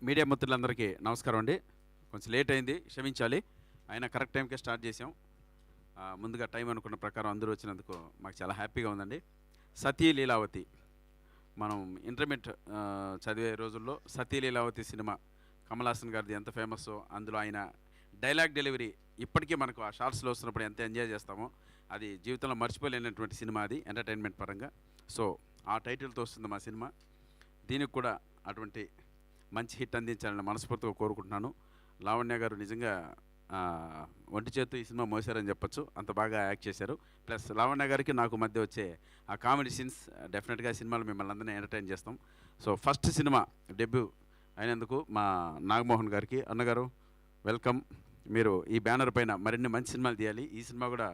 Media మిత్రులందరికీ నమస్కారం అండి. కొంచెం లేట్ అయింది, క్షమించాలి. అయినా కరెక్ట్ టైంకే స్టార్ట్ చేసాం. ముందుగా టైం అనుకున్న ప్రకారం అందరూ వచ్చినందుకు మాకు చాలా హ్యాపీగా ఉందండి. సతీ లీలావతి, మనం ఇంటర్మీడియట్ చదివే రోజుల్లో సతీ లీలావతి సినిమా కమల్ హాసన్ గారిది ఎంత ఫేమస్సో, అందులో ఆయన డైలాగ్ డెలివరీ ఇప్పటికీ మనకు ఆ షార్ట్స్లో వస్తున్నప్పుడు ఎంత ఎంజాయ్ చేస్తామో, అది జీవితంలో మర్చిపోలేనటువంటి సినిమా అది ఎంటర్టైన్మెంట్ పరంగా. సో ఆ టైటిల్తో వస్తుంది మా సినిమా. దీనికి కూడా అటువంటి మంచి హిట్ అందించాలని మనస్ఫూర్తిగా కోరుకుంటున్నాను. లావణ్య గారు నిజంగా ఒంటి చేత్తు ఈ సినిమా మోసారని చెప్పొచ్చు, అంత బాగా యాక్ట్ చేశారు. ప్లస్ లావణ్య గారికి నాకు మధ్య వచ్చే ఆ కామెడీ సీన్స్ డెఫినెట్గా సినిమాలో మిమ్మల్ని అందరినీ ఎంటర్టైన్ చేస్తాం. సో ఫస్ట్ సినిమా డెబ్యూ అయినందుకు మా నాగమోహన్ గారికి, అన్నగారు వెల్కమ్. మీరు ఈ బ్యానర్ పైన మరిన్ని మంచి సినిమాలు తీయాలి. ఈ సినిమా కూడా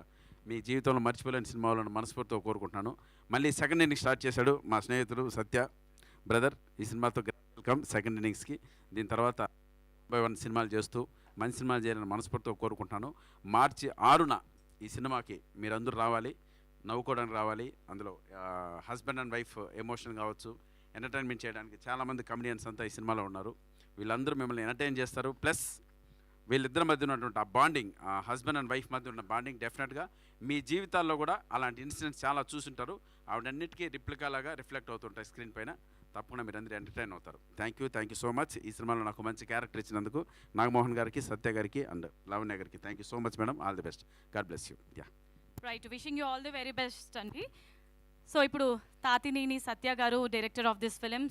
మీ జీవితంలో మర్చిపోలేని సినిమాలను మనస్ఫూర్తిగా కోరుకుంటున్నాను. మళ్ళీ సెకండ్ ఇన్నింగ్స్ స్టార్ట్ చేశాడు మా స్నేహితుడు సత్య బ్రదర్. ఈ సినిమాతో వెల్కమ్ సెకండ్ ఇన్నింగ్స్కి. దీని తర్వాత 1 సినిమాలు చేస్తూ మంచి సినిమాలు చేయాలని మనస్ఫూర్తిగా కోరుకుంటున్నాను. మార్చి 6న ఈ సినిమాకి మీరందరూ రావాలి, నవ్వుకోవడానికి రావాలి. అందులో హస్బెండ్ అండ్ వైఫ్ ఎమోషన్ కావచ్చు, ఎంటర్టైన్మెంట్ చేయడానికి చాలామంది కమెడియన్స్ అంతా ఈ సినిమాలో ఉన్నారు. వీళ్ళందరూ మిమ్మల్ని ఎంటర్టైన్ చేస్తారు. ప్లస్ వీళ్ళిద్దరి మధ్య ఉన్నటువంటి ఆ బాండింగ్, ఆ హస్బెండ్ అండ్ వైఫ్ మధ్య ఉన్న బాండింగ్ డెఫినెట్గా మీ జీవితాల్లో కూడా అలాంటి ఇన్సిడెంట్స్ చాలా చూసుంటారు. ఆవిడన్నిటికీ రిప్లికాలాగా రిఫ్లెక్ట్ అవుతుంటాయి స్క్రీన్ పైన. తప్పకుండా మీరు అందరూ ఎంటర్టైన్ అవుతారు. Thank you so much. ఈ సినిమాలో నాకు మంచి క్యారెక్టర్ ఇచ్చినందుకు నాగమోహన్ గారికి, సత్య గారికి అండ్ లావణ్య గారికి thank you so much madam. All the best. God bless you. Yeah right, wishing you all the very best అండి. సో ఇప్పుడు తాతినేని సత్య గారు, డైరెక్టర్ ఆఫ్ దిస్ ఫిలిం.